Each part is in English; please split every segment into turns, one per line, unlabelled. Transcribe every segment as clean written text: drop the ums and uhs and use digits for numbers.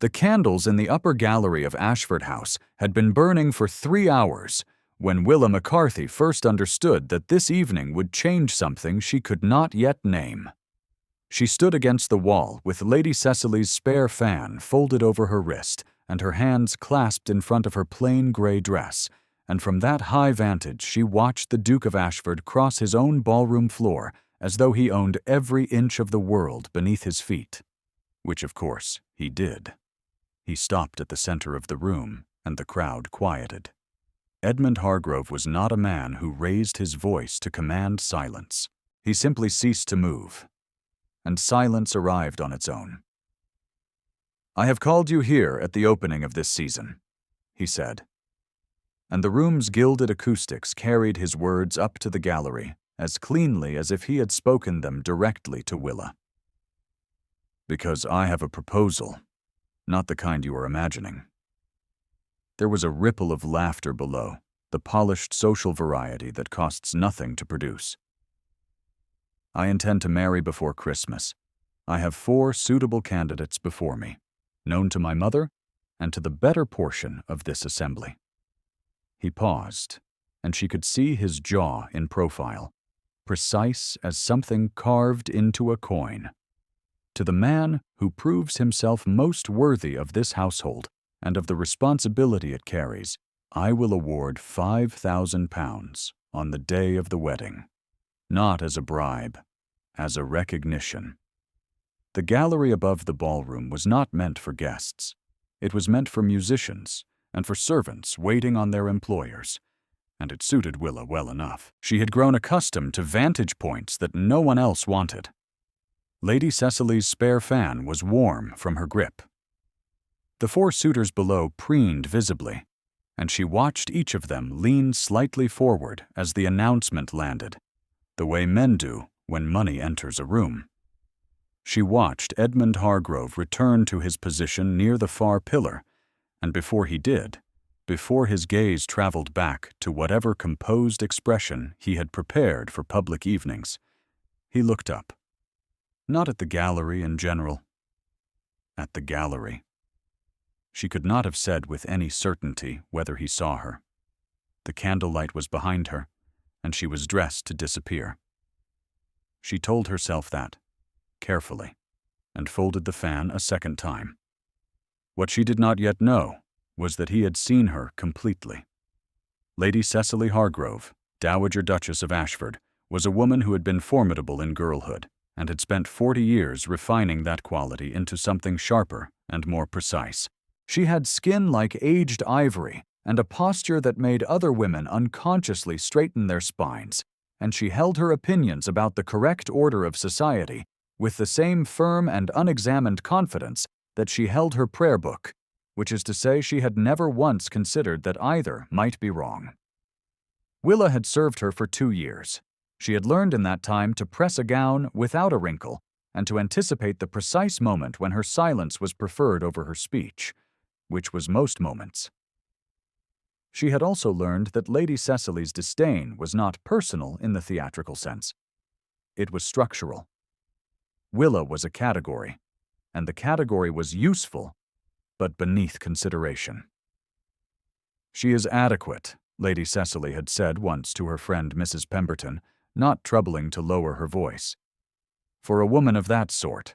The candles in the upper gallery of Ashford House had been burning for 3 hours when Willa McCarthy first understood that this evening would change something she could not yet name. She stood against the wall with Lady Cecily's spare fan folded over her wrist and her hands clasped in front of her plain grey dress, and from that high vantage she watched the Duke of Ashford cross his own ballroom floor as though he owned every inch of the world beneath his feet, which of course he did. He stopped at the center of the room, and the crowd quieted. Edmund Hargrove was not a man who raised his voice to command silence. He simply ceased to move, and silence arrived on its own. "I have called you here at the opening of this season," he said, and the room's gilded acoustics carried his words up to the gallery as cleanly as if he had spoken them directly to Willa. "Because I have a proposal, not the kind you are imagining." There was a ripple of laughter below, the polished social variety that costs nothing to produce. "I intend to marry before Christmas. I have 4 suitable candidates before me, known to my mother and to the better portion of this assembly." He paused, and she could see his jaw in profile, precise as something carved into a coin. "To the man who proves himself most worthy of this household and of the responsibility it carries, I will award £5,000 on the day of the wedding, not as a bribe, as a recognition." The gallery above the ballroom was not meant for guests. It was meant for musicians and for servants waiting on their employers, and it suited Willa well enough. She had grown accustomed to vantage points that no one else wanted. Lady Cecily's spare fan was warm from her grip. The 4 suitors below preened visibly, and she watched each of them lean slightly forward as the announcement landed, the way men do when money enters a room. She watched Edmund Hargrove return to his position near the far pillar, and before he did, before his gaze traveled back to whatever composed expression he had prepared for public evenings, he looked up, not at the gallery in general, at the gallery. She could not have said with any certainty whether he saw her. The candlelight was behind her, and she was dressed to disappear. She told herself that, carefully, and folded the fan a second time. What she did not yet know was that he had seen her completely. Lady Cecily Hargrove, Dowager Duchess of Ashford, was a woman who had been formidable in girlhood and had spent 40 years refining that quality into something sharper and more precise. She had skin like aged ivory and a posture that made other women unconsciously straighten their spines, and she held her opinions about the correct order of society with the same firm and unexamined confidence that she held her prayer book, which is to say she had never once considered that either might be wrong. Willa had served her for 2 years. She had learned in that time to press a gown without a wrinkle and to anticipate the precise moment when her silence was preferred over her speech, which was most moments. She had also learned that Lady Cecily's disdain was not personal in the theatrical sense. It was structural. Willa was a category, and the category was useful, but beneath consideration. "She is adequate," Lady Cecily had said once to her friend Mrs. Pemberton, not troubling to lower her voice. "For a woman of that sort."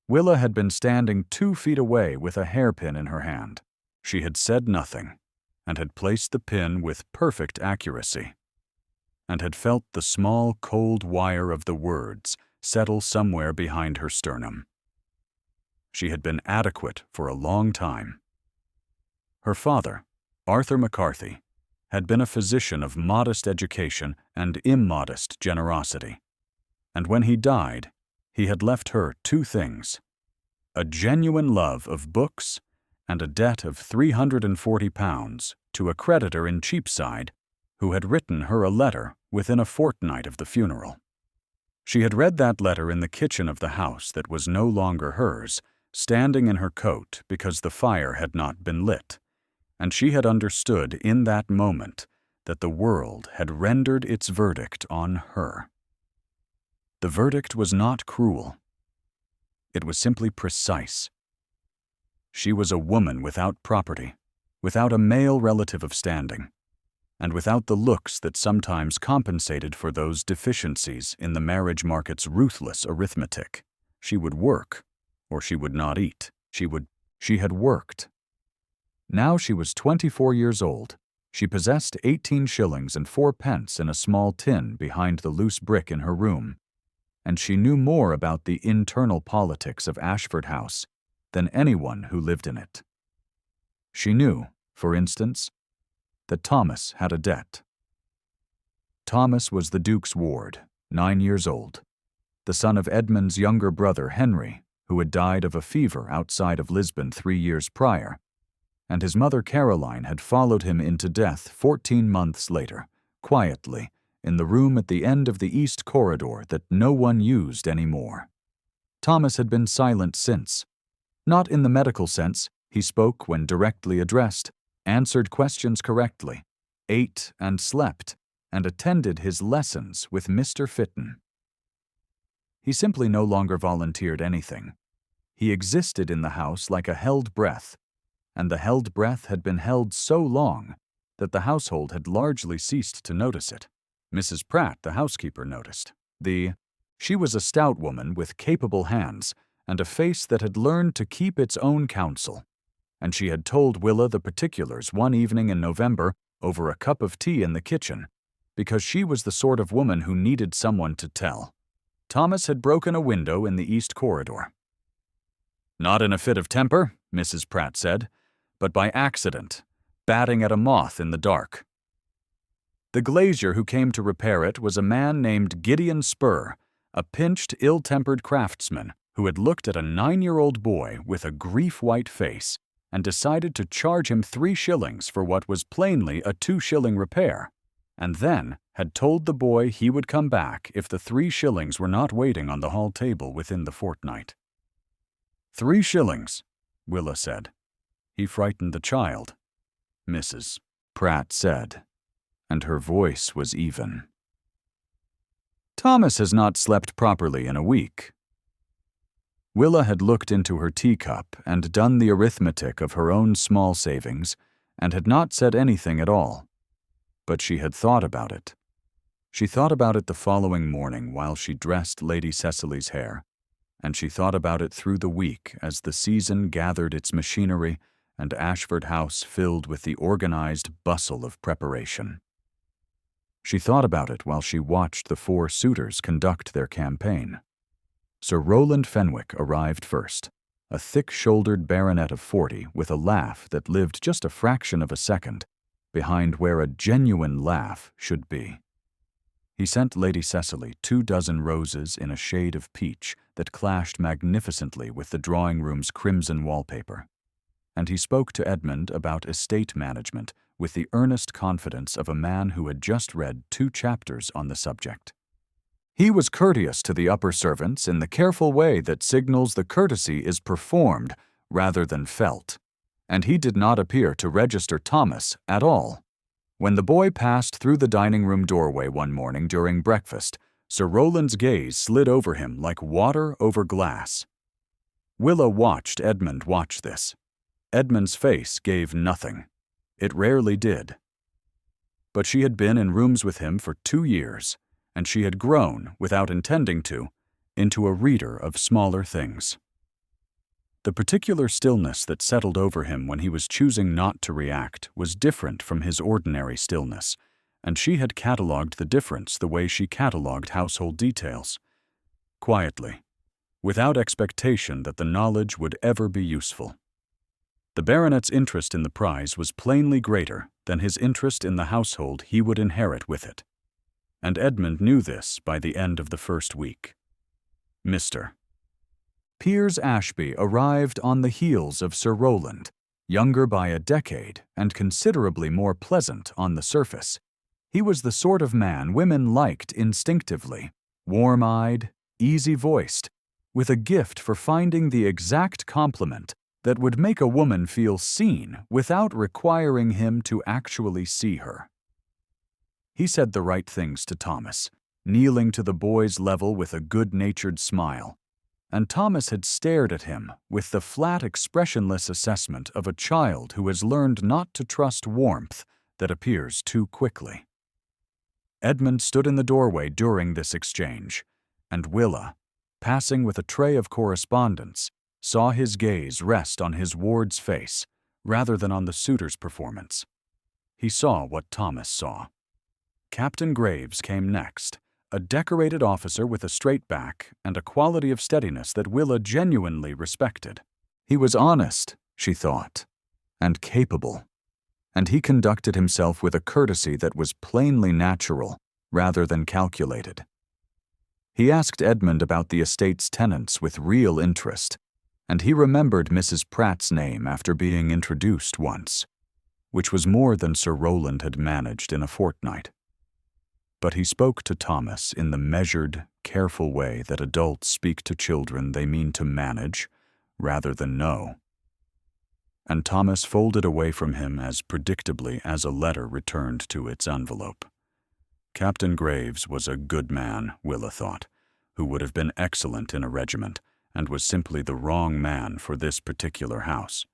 Willa had been standing 2 feet away with a hairpin in her hand. She had said nothing, and had placed the pin with perfect accuracy, and had felt the small, cold wire of the words settle somewhere behind her sternum. She had been adequate for a long time. Her father, Arthur McCarthy, had been a physician of modest education and immodest generosity, and when he died, he had left her 2 things: a genuine love of books and a debt of £340 to a creditor in Cheapside who had written her a letter within a fortnight of the funeral. She had read that letter in the kitchen of the house that was no longer hers, standing in her coat because the fire had not been lit, and she had understood in that moment that the world had rendered its verdict on her. The verdict was not cruel. It was simply precise. She was a woman without property, without a male relative of standing, and without the looks that sometimes compensated for those deficiencies in the marriage market's ruthless arithmetic. She would work, or she would not eat. She had worked. Now she was 24 years old. She possessed 18 shillings and 4 pence in a small tin behind the loose brick in her room, and she knew more about the internal politics of Ashford House than anyone who lived in it. She knew, for instance, that Thomas had a debt. Thomas was the Duke's ward, 9 years old, the son of Edmund's younger brother Henry, who had died of a fever outside of Lisbon 3 years prior, and his mother Caroline had followed him into death 14 months later, quietly, in the room at the end of the east corridor that no one used anymore. Thomas had been silent since. Not in the medical sense. He spoke when directly addressed, answered questions correctly, ate and slept, and attended his lessons with Mr. Fitton. He simply no longer volunteered anything. He existed in the house like a held breath, and the held breath had been held so long that the household had largely ceased to notice it. Mrs. Pratt, the housekeeper, noticed. She was a stout woman with capable hands and a face that had learned to keep its own counsel, and she had told Willa the particulars one evening in November over a cup of tea in the kitchen, because she was the sort of woman who needed someone to tell. Thomas had broken a window in the east corridor. "Not in a fit of temper," Mrs. Pratt said, "but by accident, batting at a moth in the dark." The glazier who came to repair it was a man named Gideon Spur, a pinched, ill-tempered craftsman who had looked at a 9-year-old boy with a grief-white face and decided to charge him 3 shillings for what was plainly a 2-shilling repair, and then had told the boy he would come back if the 3 shillings were not waiting on the hall table within the fortnight. 3 shillings, Willa said. He frightened the child, Mrs. Pratt said, and her voice was even. Thomas has not slept properly in a week. Willa had looked into her teacup and done the arithmetic of her own small savings and had not said anything at all. But she had thought about it. She thought about it the following morning while she dressed Lady Cecily's hair, and she thought about it through the week as the season gathered its machinery and Ashford House filled with the organized bustle of preparation. She thought about it while she watched the 4 suitors conduct their campaign. Sir Rowland Fenwick arrived first, a thick-shouldered baronet of 40 with a laugh that lived just a fraction of a second behind where a genuine laugh should be. He sent Lady Cecily 24 roses in a shade of peach that clashed magnificently with the drawing-room's crimson wallpaper, and he spoke to Edmund about estate management with the earnest confidence of a man who had just read 2 chapters on the subject. He was courteous to the upper servants in the careful way that signals the courtesy is performed rather than felt, and he did not appear to register Thomas at all. When the boy passed through the dining-room doorway one morning during breakfast, Sir Rowland's gaze slid over him like water over glass. Willa watched Edmund watch this. Edmund's face gave nothing. It rarely did. But she had been in rooms with him for 2 years, and she had grown, without intending to, into a reader of smaller things. The particular stillness that settled over him when he was choosing not to react was different from his ordinary stillness, and she had catalogued the difference the way she catalogued household details. Quietly, without expectation that the knowledge would ever be useful. The baronet's interest in the prize was plainly greater than his interest in the household he would inherit with it, and Edmund knew this by the end of the first week. Mr. Piers Ashby arrived on the heels of Sir Rowland, younger by a decade and considerably more pleasant on the surface. He was the sort of man women liked instinctively, warm-eyed, easy-voiced, with a gift for finding the exact compliment that would make a woman feel seen without requiring him to actually see her. He said the right things to Thomas, kneeling to the boy's level with a good-natured smile, and Thomas had stared at him with the flat, expressionless assessment of a child who has learned not to trust warmth that appears too quickly. Edmund stood in the doorway during this exchange, and Willa, passing with a tray of correspondence, saw his gaze rest on his ward's face rather than on the Suitors' performance. He saw what Thomas saw. Captain Graves came next, a decorated officer with a straight back and a quality of steadiness that Willa genuinely respected. He was honest, she thought, and capable, and he conducted himself with a courtesy that was plainly natural rather than calculated. He asked Edmund about the estate's tenants with real interest, and he remembered Mrs. Pratt's name after being introduced once, which was more than Sir Rowland had managed in a fortnight. But he spoke to Thomas in the measured, careful way that adults speak to children they mean to manage rather than know. And Thomas folded away from him as predictably as a letter returned to its envelope. Captain Graves was a good man, Willa thought, who would have been excellent in a regiment, and was simply the wrong man for this particular house.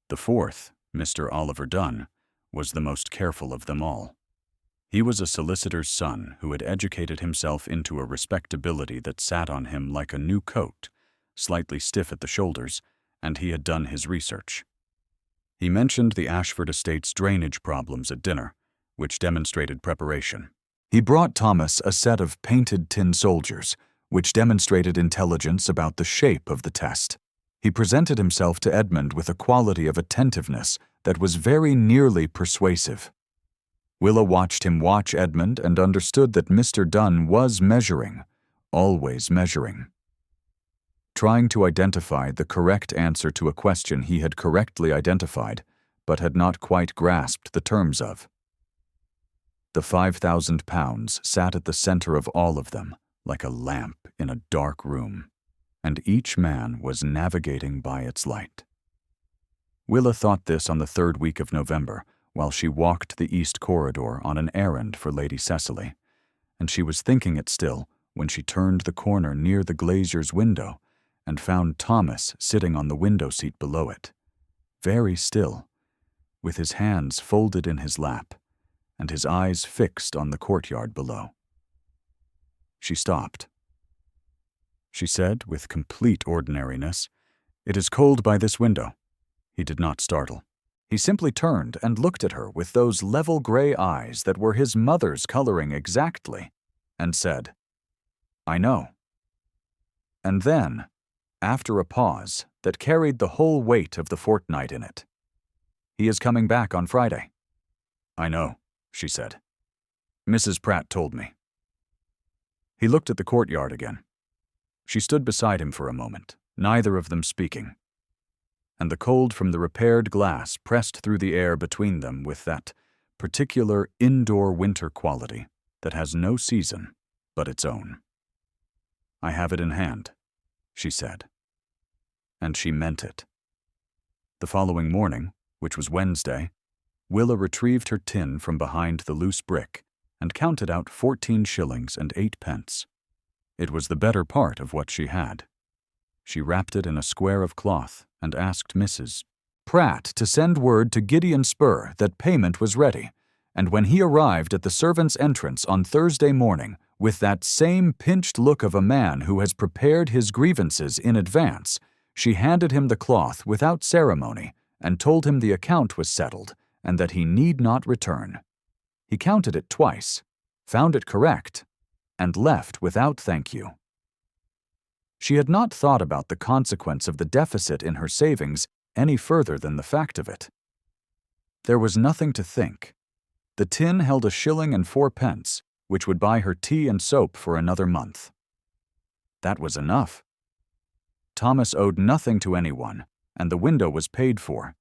The fourth, Mr. Oliver Dunn, was the most careful of them all. He was a solicitor's son who had educated himself into a respectability that sat on him like a new coat, slightly stiff at the shoulders, and he had done his research. He mentioned the Ashford estate's drainage problems at dinner, which demonstrated preparation. He brought Thomas a set of painted tin soldiers, which demonstrated intelligence about the shape of the test. He presented himself to Edmund with a quality of attentiveness that was very nearly persuasive. Willa watched him watch Edmund and understood that Mr. Dunn was measuring, always measuring. Trying to identify the correct answer to a question he had correctly identified, but had not quite grasped the terms of. The £5,000 sat at the center of all of them, like a lamp in a dark room, and each man was navigating by its light. Willa thought this on the 3rd week of November, while she walked the East Corridor on an errand for Lady Cecily, and she was thinking it still when she turned the corner near the glazier's window and found Thomas sitting on the window seat below it, very still, with his hands folded in his lap and his eyes fixed on the courtyard below. She stopped. She said, with complete ordinariness, "It is cold by this window." He did not startle. He simply turned and looked at her with those level gray eyes that were his mother's coloring exactly, and said, "I know." And then, after a pause that carried the whole weight of the fortnight in it, "He is coming back on Friday." "I know," she said. "Mrs. Pratt told me." He looked at the courtyard again. She stood beside him for a moment, neither of them speaking, and the cold from the repaired glass pressed through the air between them with that particular indoor winter quality that has no season but its own. "I have it in hand," she said. And she meant it. The following morning, which was Wednesday, Willa retrieved her tin from behind the loose brick and counted out 14 shillings and 8 pence. It was the better part of what she had. She wrapped it in a square of cloth and asked Mrs. Pratt to send word to Gideon Spur that payment was ready, and when he arrived at the servants' entrance on Thursday morning with that same pinched look of a man who has prepared his grievances in advance, she handed him the cloth without ceremony and told him the account was settled and that he need not return. He counted it twice, found it correct, and left without thank you. She had not thought about the consequence of the deficit in her savings any further than the fact of it. There was nothing to think. The tin held 1 shilling and 4 pence, which would buy her tea and soap for another month. That was enough. Thomas owed nothing to anyone, and the window was paid for.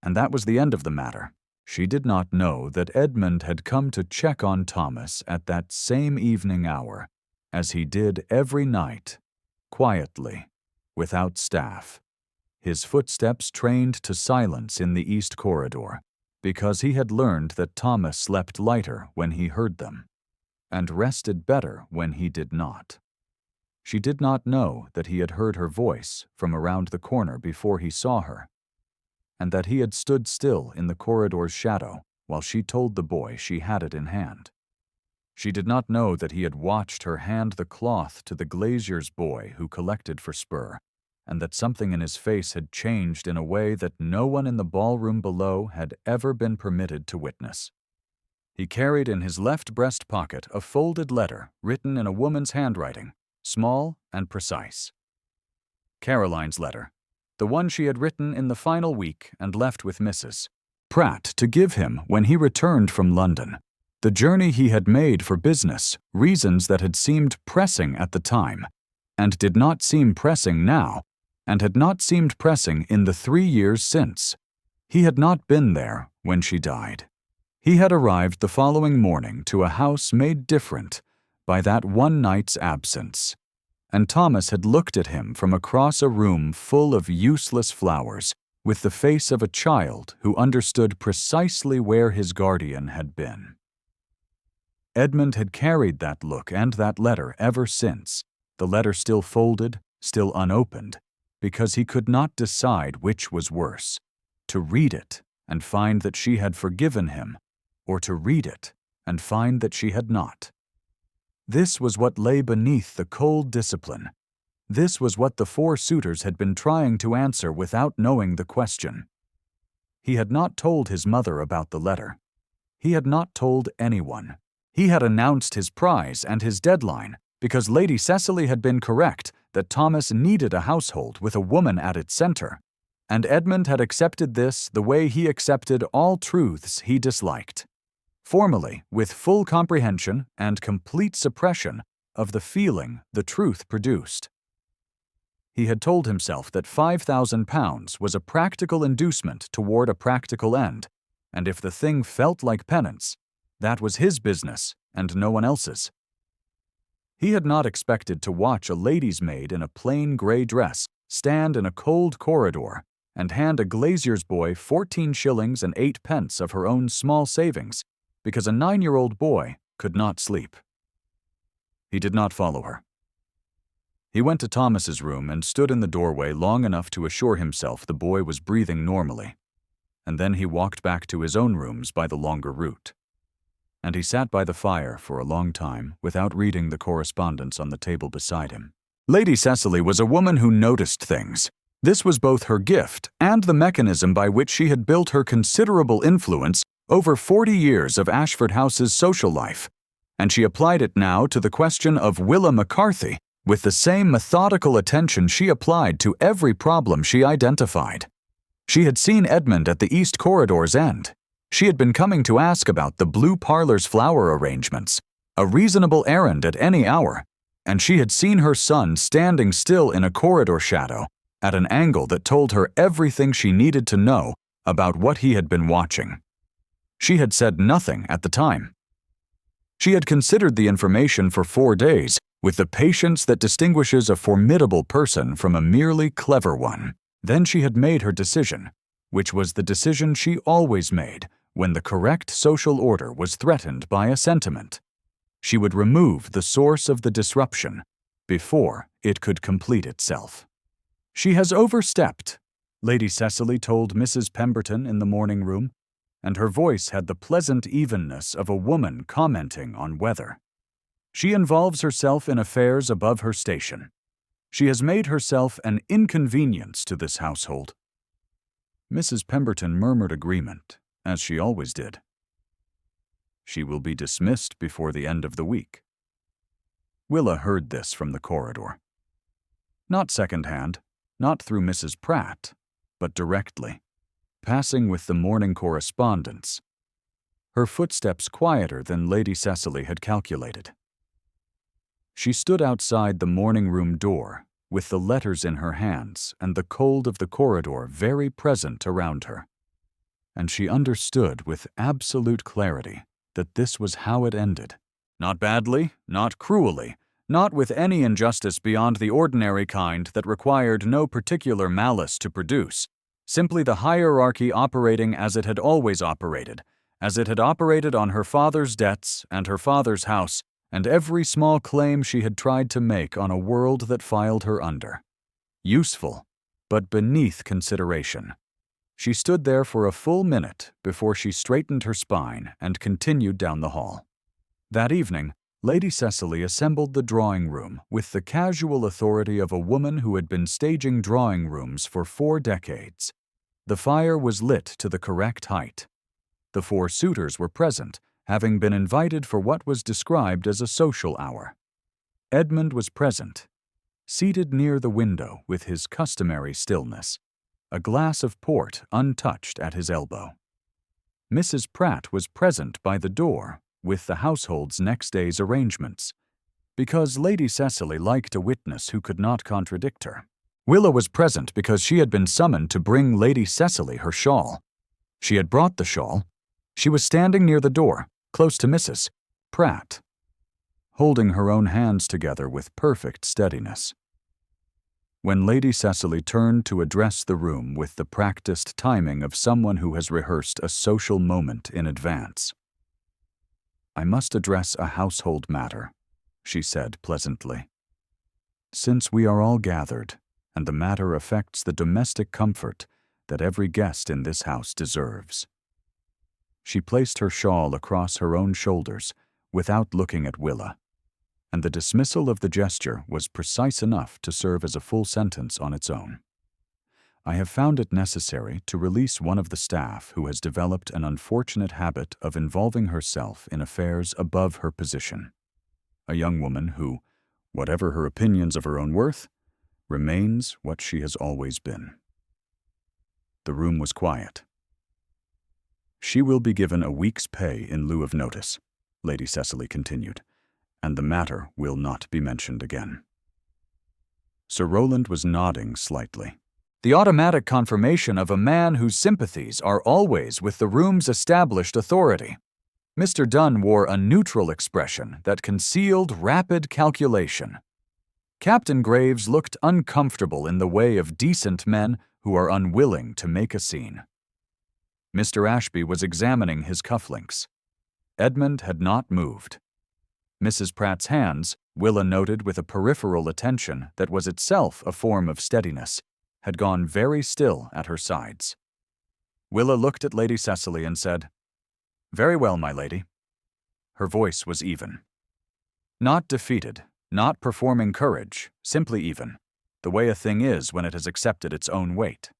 And that was the end of the matter. She did not know that Edmund had come to check on Thomas at that same evening hour, as he did every night, quietly, without staff, his footsteps trained to silence in the East Corridor, because he had learned that Thomas slept lighter when he heard them, and rested better when he did not. She did not know that he had heard her voice from around the corner before he saw her, and that he had stood still in the corridor's shadow while she told the boy she had it in hand. She did not know that he had watched her hand the cloth to the glazier's boy who collected for Spur, and that something in his face had changed in a way that no one in the ballroom below had ever been permitted to witness. He carried in his left breast pocket a folded letter written in a woman's handwriting, small and precise. Caroline's letter, the one she had written in the final week and left with Mrs. Pratt to give him when he returned from London. The journey he had made for business, reasons that had seemed pressing at the time, and did not seem pressing now, and had not seemed pressing in the 3 years since. He had not been there when she died. He had arrived the following morning to a house made different by that one night's absence, and Thomas had looked at him from across a room full of useless flowers, with the face of a child who understood precisely where his guardian had been. Edmund had carried that look and that letter ever since, the letter still folded, still unopened, because he could not decide which was worse, to read it and find that she had forgiven him, or to read it and find that she had not. This was what lay beneath the cold discipline. This was what the 4 suitors had been trying to answer without knowing the question. He had not told his mother about the letter. He had not told anyone. He had announced his prize and his deadline because Lady Cecily had been correct that Thomas needed a household with a woman at its center, and Edmund had accepted this the way he accepted all truths he disliked, formally, with full comprehension and complete suppression of the feeling the truth produced. He had told himself that £5,000 was a practical inducement toward a practical end, and if the thing felt like penance, that was his business and no one else's. He had not expected to watch a lady's maid in a plain gray dress stand in a cold corridor and hand a glazier's boy 14 shillings and 8 pence of her own small savings because a 9-year-old boy could not sleep. He did not follow her. He went to Thomas's room and stood in the doorway long enough to assure himself the boy was breathing normally, and then he walked back to his own rooms by the longer route. And he sat by the fire for a long time without reading the correspondence on the table beside him. Lady Cecily was a woman who noticed things. This was both her gift and the mechanism by which she had built her considerable influence over 40 years of Ashford House's social life, and she applied it now to the question of Willa McCarthy with the same methodical attention she applied to every problem she identified. She had seen Edmund at the East Corridor's end. She had been coming to ask about the Blue Parlour's flower arrangements, a reasonable errand at any hour, and she had seen her son standing still in a corridor shadow at an angle that told her everything she needed to know about what he had been watching. She had said nothing at the time. She had considered the information for 4 days with the patience that distinguishes a formidable person from a merely clever one. Then she had made her decision, which was the decision she always made when the correct social order was threatened by a sentiment. She would remove the source of the disruption before it could complete itself. "She has overstepped," Lady Cecily told Mrs. Pemberton in the morning room, and her voice had the pleasant evenness of a woman commenting on weather. "She involves herself in affairs above her station. She has made herself an inconvenience to this household." Mrs. Pemberton murmured agreement, as she always did. "She will be dismissed before the end of the week." Willa heard this from the corridor. Not second-hand, not through Mrs. Pratt, but directly, passing with the morning correspondence, her footsteps quieter than Lady Cecily had calculated. She stood outside the morning-room door, with the letters in her hands and the cold of the corridor very present around her. And she understood with absolute clarity that this was how it ended. Not badly, not cruelly, not with any injustice beyond the ordinary kind that required no particular malice to produce, simply the hierarchy operating as it had always operated, as it had operated on her father's debts and her father's house, and every small claim she had tried to make on a world that filed her under. Useful, but beneath consideration. She stood there for a full minute before she straightened her spine and continued down the hall. That evening, Lady Cecily assembled the drawing room with the casual authority of a woman who had been staging drawing rooms for 4 decades. The fire was lit to the correct height. The 4 suitors were present, having been invited for what was described as a social hour. Edmund was present, seated near the window with his customary stillness, a glass of port untouched at his elbow. Mrs. Pratt was present by the door with the household's next day's arrangements, because Lady Cecily liked a witness who could not contradict her. Willa was present because she had been summoned to bring Lady Cecily her shawl. She had brought the shawl. She was standing near the door, close to Mrs. Pratt, holding her own hands together with perfect steadiness. When Lady Cecily turned to address the room with the practiced timing of someone who has rehearsed a social moment in advance, "I must address a household matter," she said pleasantly. "Since we are all gathered, and the matter affects the domestic comfort that every guest in this house deserves." She placed her shawl across her own shoulders without looking at Willa, and the dismissal of the gesture was precise enough to serve as a full sentence on its own. "I have found it necessary to release one of the staff who has developed an unfortunate habit of involving herself in affairs above her position. A young woman who, whatever her opinions of her own worth, remains what she has always been." The room was quiet. "She will be given a week's pay in lieu of notice," Lady Cecily continued, "and the matter will not be mentioned again." Sir Rowland was nodding slightly. The automatic confirmation of a man whose sympathies are always with the room's established authority. Mr. Dunn wore a neutral expression that concealed rapid calculation. Captain Graves looked uncomfortable in the way of decent men who are unwilling to make a scene. Mr. Ashby was examining his cufflinks. Edmund had not moved. Mrs. Pratt's hands, Willa noted with a peripheral attention that was itself a form of steadiness, had gone very still at her sides. Willa looked at Lady Cecily and said, "Very well, my lady." Her voice was even. Not defeated, not performing courage, simply even, the way a thing is when it has accepted its own weight.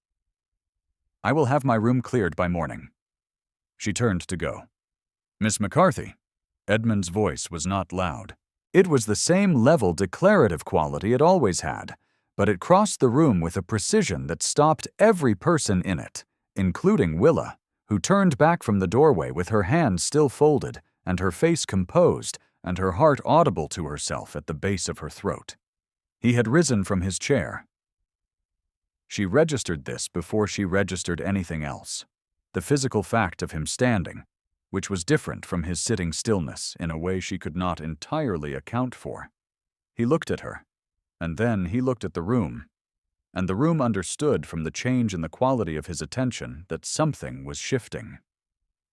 "I will have my room cleared by morning." She turned to go. "Miss McCarthy." Edmund's voice was not loud. It was the same level declarative quality it always had, but it crossed the room with a precision that stopped every person in it, including Willa, who turned back from the doorway with her hands still folded and her face composed and her heart audible to herself at the base of her throat. He had risen from his chair. She registered this before she registered anything else, the physical fact of him standing, which was different from his sitting stillness in a way she could not entirely account for. He looked at her, and then he looked at the room, and the room understood from the change in the quality of his attention that something was shifting.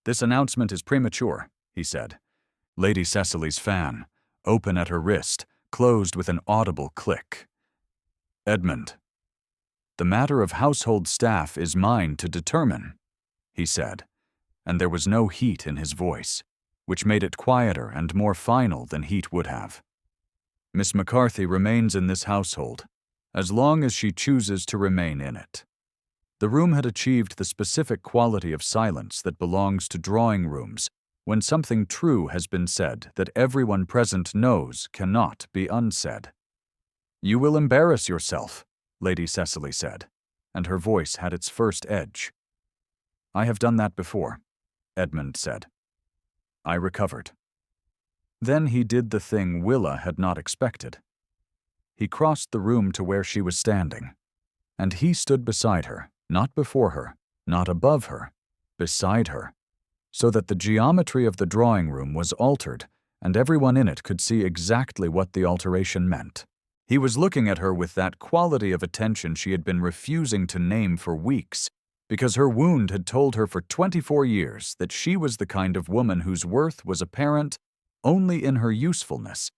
"This announcement is premature," he said. Lady Cecily's fan, open at her wrist, closed with an audible click. "Edmund, the matter of household staff is mine to determine," he said, and there was no heat in his voice, which made it quieter and more final than heat would have. "Miss McCarthy remains in this household, as long as she chooses to remain in it." The room had achieved the specific quality of silence that belongs to drawing rooms when something true has been said that everyone present knows cannot be unsaid. "You will embarrass yourself," Lady Cecily said, and her voice had its first edge. "I have done that before," Edmund said. I recovered. Then he did the thing Willa had not expected. He crossed the room to where she was standing, and he stood beside her, not before her, not above her, beside her, so that the geometry of the drawing room was altered, and everyone in it could see exactly what the alteration meant. He was looking at her with that quality of attention she had been refusing to name for weeks, because her wound had told her for 24 years that she was the kind of woman whose worth was apparent only in her usefulness,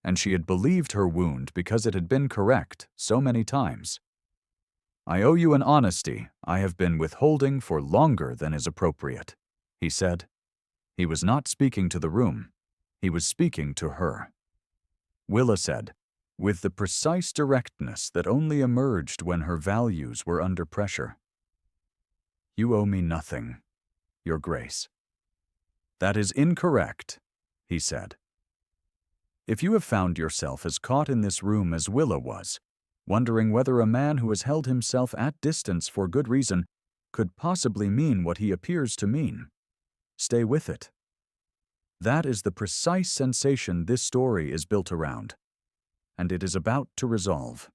and she had believed her wound because it had been correct so many times. "I owe you an honesty I have been withholding for longer than is appropriate," he said. He was not speaking to the room. He was speaking to her. Willa said, with the precise directness that only emerged when her values were under pressure, "You owe me nothing, Your Grace." "That is incorrect," he said. "If you have found yourself as caught in this room as Willa was, wondering whether a man who has held himself at distance for good reason could possibly mean what he appears to mean, stay with it. That is the precise sensation this story is built around, and it is about to resolve."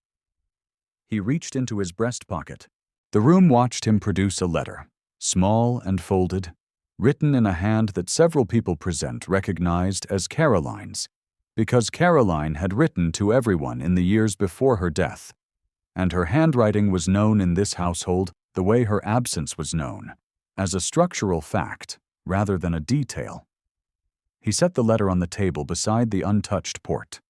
He reached into his breast pocket. The room watched him produce a letter, small and folded, written in a hand that several people present recognized as Caroline's, because Caroline had written to everyone in the years before her death, and her handwriting was known in this household the way her absence was known, as a structural fact rather than a detail. He set the letter on the table beside the untouched port.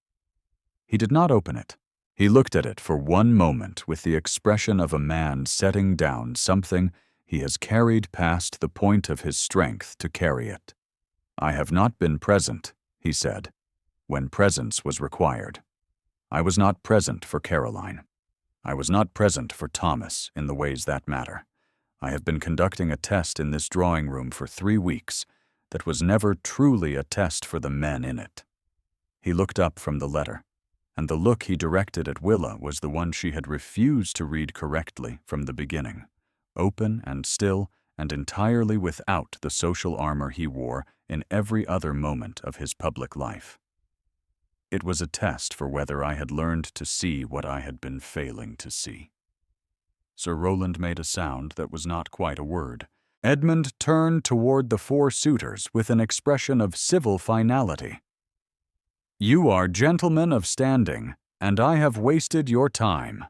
He did not open it. He looked at it for one moment with the expression of a man setting down something he has carried past the point of his strength to carry it. "I have not been present," he said, "when presence was required. I was not present for Caroline. I was not present for Thomas in the ways that matter. I have been conducting a test in this drawing room for 3 weeks that was never truly a test for the men in it." He looked up from the letter, and the look he directed at Willa was the one she had refused to read correctly from the beginning, open and still and entirely without the social armor he wore in every other moment of his public life. It was a test for whether I had learned to see what I had been failing to see. Sir Rowland made a sound that was not quite a word. Edmund turned toward the 4 suitors with an expression of civil finality. "You are gentlemen of standing, and I have wasted your time.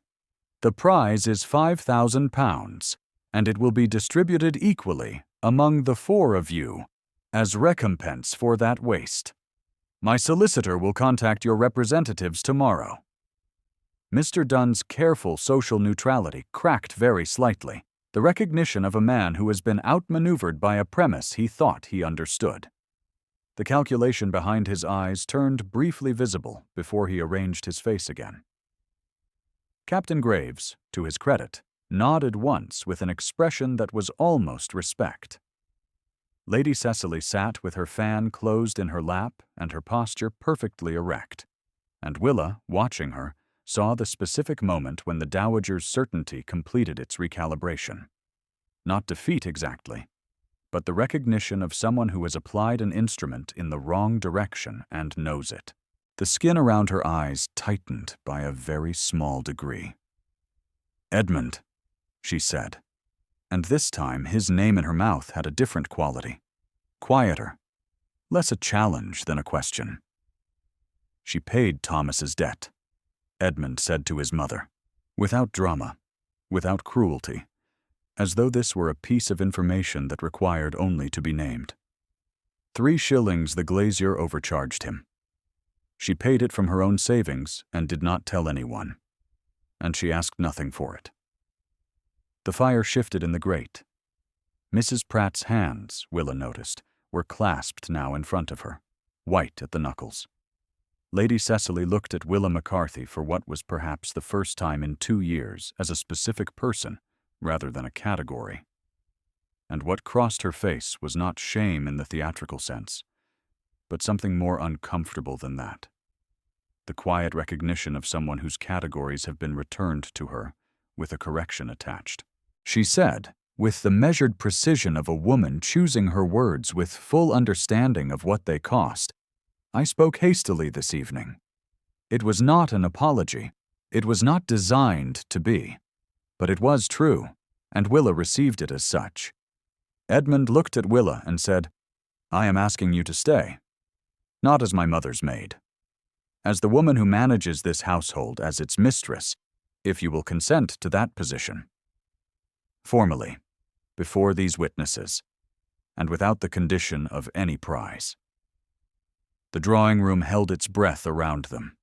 The prize is £5,000, and it will be distributed equally among the 4 of you as recompense for that waste. My solicitor will contact your representatives tomorrow." Mr. Dunn's careful social neutrality cracked very slightly, the recognition of a man who has been outmaneuvered by a premise he thought he understood. The calculation behind his eyes turned briefly visible before he arranged his face again. Captain Graves, to his credit, nodded once with an expression that was almost respect. Lady Cecily sat with her fan closed in her lap and her posture perfectly erect, and Willa, watching her, saw the specific moment when the dowager's certainty completed its recalibration. Not defeat exactly, but the recognition of someone who has applied an instrument in the wrong direction and knows it. The skin around her eyes tightened by a very small degree. "Edmund," she said, and this time his name in her mouth had a different quality. Quieter, less a challenge than a question. "She paid Thomas's debt," Edmund said to his mother, without drama, without cruelty, as though this were a piece of information that required only to be named. 3 shillings the glazier overcharged him. She paid it from her own savings and did not tell anyone, and she asked nothing for it. The fire shifted in the grate. Mrs. Pratt's hands, Willa noticed, were clasped now in front of her, white at the knuckles. Lady Cecily looked at Willa McCarthy for what was perhaps the first time in 2 years as a specific person rather than a category. And what crossed her face was not shame in the theatrical sense, but something more uncomfortable than that. The quiet recognition of someone whose categories have been returned to her, with a correction attached. She said, with the measured precision of a woman choosing her words with full understanding of what they cost, "I spoke hastily this evening. It was not an apology. It was not designed to be. But it was true, and Willa received it as such." Edmund looked at Willa and said, "I am asking you to stay. Not as my mother's maid. As the woman who manages this household as its mistress, if you will consent to that position. Formally, before these witnesses, and without the condition of any prize." The drawing room held its breath around them.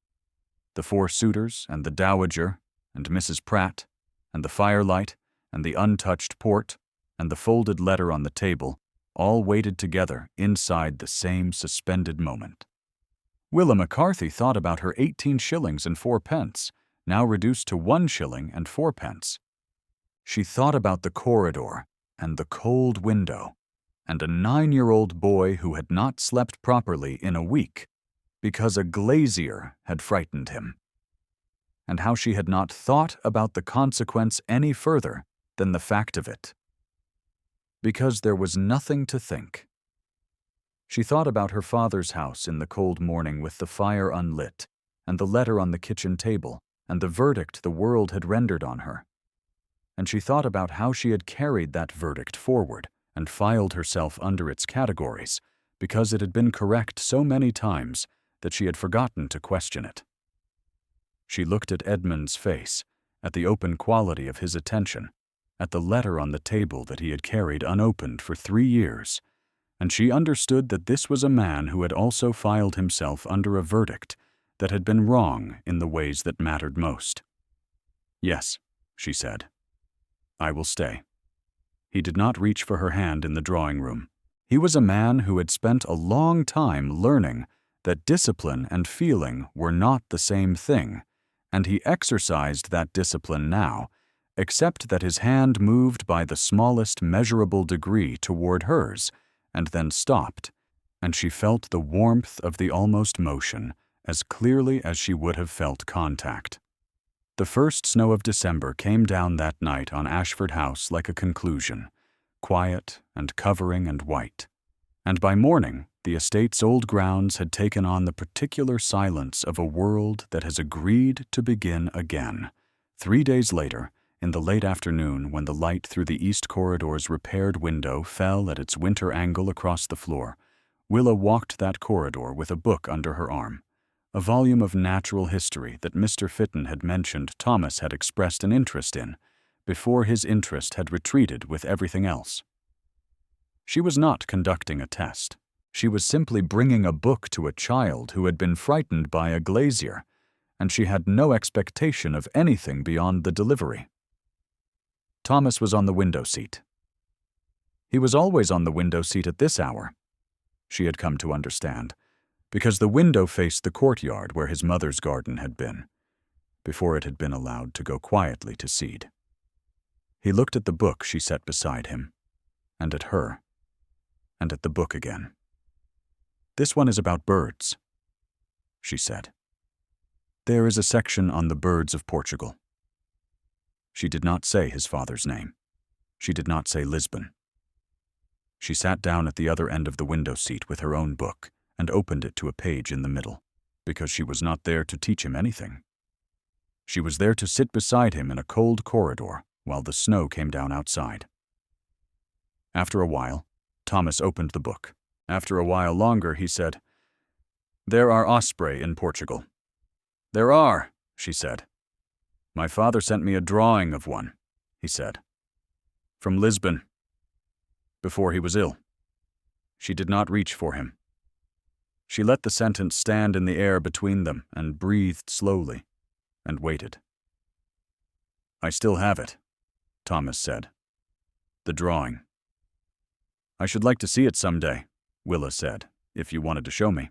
The four suitors and the dowager and Mrs. Pratt and the firelight and the untouched port and the folded letter on the table all waited together inside the same suspended moment. Willa McCarthy thought about her 18 shillings and 4 pence, now reduced to 1 shilling and 4 pence. She thought about the corridor and the cold window and a 9-year-old boy who had not slept properly in a week because a glazier had frightened him, and how she had not thought about the consequence any further than the fact of it, because there was nothing to think. She thought about her father's house in the cold morning with the fire unlit, and the letter on the kitchen table, and the verdict the world had rendered on her. And she thought about how she had carried that verdict forward and filed herself under its categories, because it had been correct so many times that she had forgotten to question it. She looked at Edmund's face, at the open quality of his attention, at the letter on the table that he had carried unopened for 3 years, and she understood that this was a man who had also filed himself under a verdict that had been wrong in the ways that mattered most. "Yes," she said, "I will stay." He did not reach for her hand in the drawing room. He was a man who had spent a long time learning that discipline and feeling were not the same thing, and he exercised that discipline now, except that his hand moved by the smallest measurable degree toward hers, and then stopped, and she felt the warmth of the almost motion as clearly as she would have felt contact. The first snow of December came down that night on Ashford House like a conclusion, quiet and covering and white, and by morning the estate's old grounds had taken on the particular silence of a world that has agreed to begin again. 3 days later, in the late afternoon, when the light through the east corridor's repaired window fell at its winter angle across the floor, Willa walked that corridor with a book under her arm, a volume of natural history that Mr. Fitton had mentioned Thomas had expressed an interest in, before his interest had retreated with everything else. She was not conducting a test. She was simply bringing a book to a child who had been frightened by a glazier, and she had no expectation of anything beyond the delivery. Thomas was on the window seat. He was always on the window seat at this hour, she had come to understand, because the window faced the courtyard where his mother's garden had been, before it had been allowed to go quietly to seed. He looked at the book she set beside him, and at her, and at the book again. "This one is about birds," she said. "There is a section on the birds of Portugal." She did not say his father's name. She did not say Lisbon. She sat down at the other end of the window seat with her own book and opened it to a page in the middle, because she was not there to teach him anything. She was there to sit beside him in a cold corridor while the snow came down outside. After a while, Thomas opened the book. After a while longer, he said, "There are osprey in Portugal." "There are," she said. "My father sent me a drawing of one," he said. "From Lisbon. Before he was ill." She did not reach for him. She let the sentence stand in the air between them and breathed slowly, and waited. "I still have it," Thomas said. "The drawing." "I should like to see it someday," Willa said, "if you wanted to show me."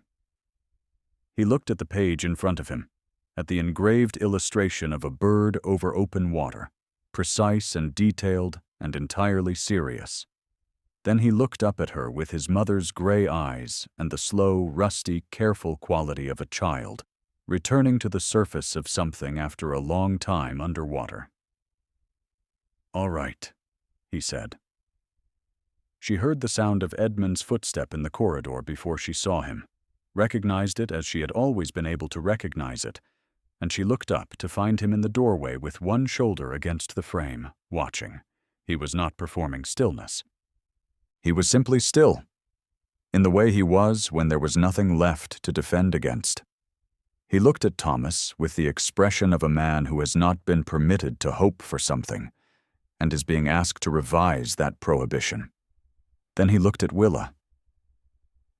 He looked at the page in front of him, at the engraved illustration of a bird over open water, precise and detailed and entirely serious. Then he looked up at her with his mother's gray eyes and the slow, rusty, careful quality of a child, returning to the surface of something after a long time underwater. "All right," he said. She heard the sound of Edmund's footstep in the corridor before she saw him, recognized it as she had always been able to recognize it, and she looked up to find him in the doorway with one shoulder against the frame, watching. He was not performing stillness. He was simply still, in the way he was when there was nothing left to defend against. He looked at Thomas with the expression of a man who has not been permitted to hope for something, and is being asked to revise that prohibition. Then he looked at Willa.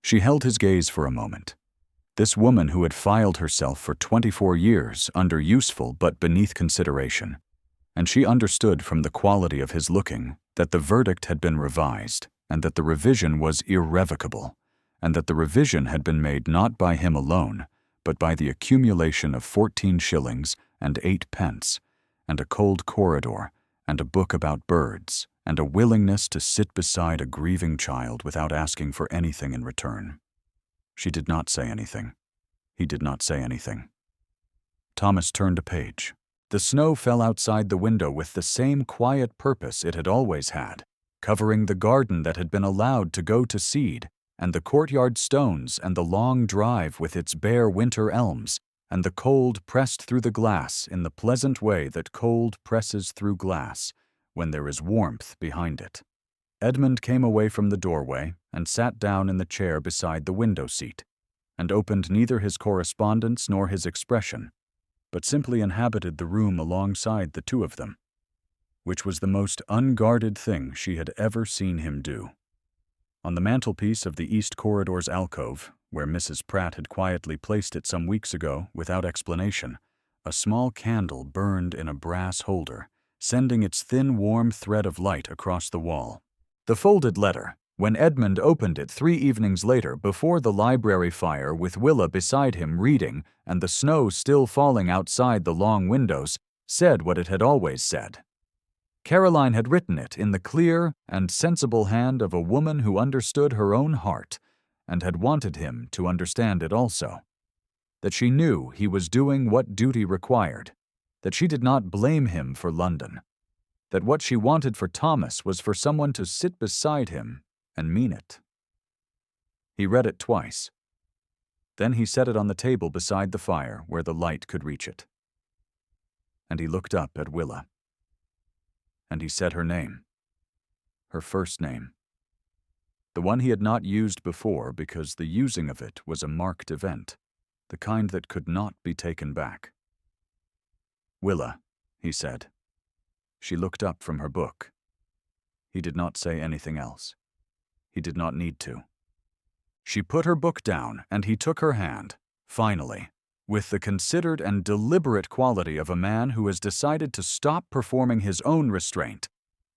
She held his gaze for a moment, This woman who had filed herself for 24 years under useful but beneath consideration. And she understood from the quality of his looking that the verdict had been revised, and that the revision was irrevocable, and that the revision had been made not by him alone, but by the accumulation of 14 shillings and 8 pence, and a cold corridor, and a book about birds, and a willingness to sit beside a grieving child without asking for anything in return. She did not say anything. He did not say anything. Thomas turned a page. The snow fell outside the window with the same quiet purpose it had always had, covering the garden that had been allowed to go to seed, and the courtyard stones, and the long drive with its bare winter elms, and the cold pressed through the glass in the pleasant way that cold presses through glass when there is warmth behind it. Edmund came away from the doorway and sat down in the chair beside the window seat, and opened neither his correspondence nor his expression, but simply inhabited the room alongside the two of them, which was the most unguarded thing she had ever seen him do. On the mantelpiece of the east corridor's alcove, where Mrs. Pratt had quietly placed it some weeks ago without explanation, a small candle burned in a brass holder, sending its thin warm thread of light across the wall. The folded letter, when Edmund opened it 3 evenings later before the library fire with Willa beside him reading and the snow still falling outside the long windows, said what it had always said. Caroline had written it in the clear and sensible hand of a woman who understood her own heart and had wanted him to understand it also. That she knew he was doing what duty required, that she did not blame him for London, that what she wanted for Thomas was for someone to sit beside him and mean it. He read it twice. Then he set it on the table beside the fire where the light could reach it. And he looked up at Willa. And he said her name. Her first name. The one he had not used before because the using of it was a marked event, the kind that could not be taken back. Willa, he said. She looked up from her book. He did not say anything else. He did not need to. She put her book down, and he took her hand, finally, with the considered and deliberate quality of a man who has decided to stop performing his own restraint,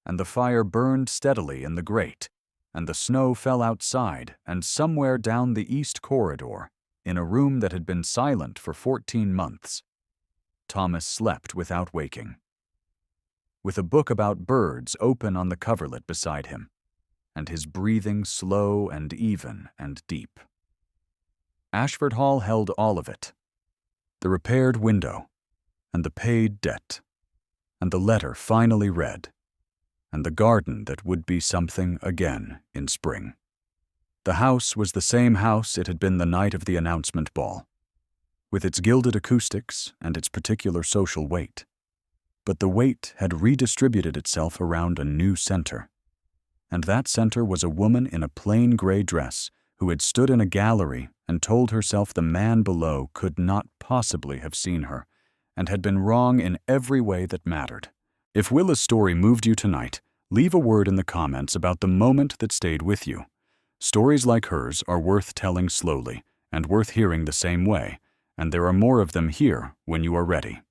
and the fire burned steadily in the grate, and the snow fell outside and somewhere down the east corridor, in a room that had been silent for 14 months. Thomas slept without waking, with a book about birds open on the coverlet beside him, and his breathing slow and even and deep. Ashford Hall held all of it. The repaired window, and the paid debt, and the letter finally read, and the garden that would be something again in spring. The house was the same house it had been the night of the announcement ball, with its gilded acoustics and its particular social weight. But the weight had redistributed itself around a new center, and that center was a woman in a plain gray dress who had stood in a gallery and told herself the man below could not possibly have seen her, and had been wrong in every way that mattered. If Willa's story moved you tonight, leave a word in the comments about the moment that stayed with you. Stories like hers are worth telling slowly and worth hearing the same way, and there are more of them here when you are ready.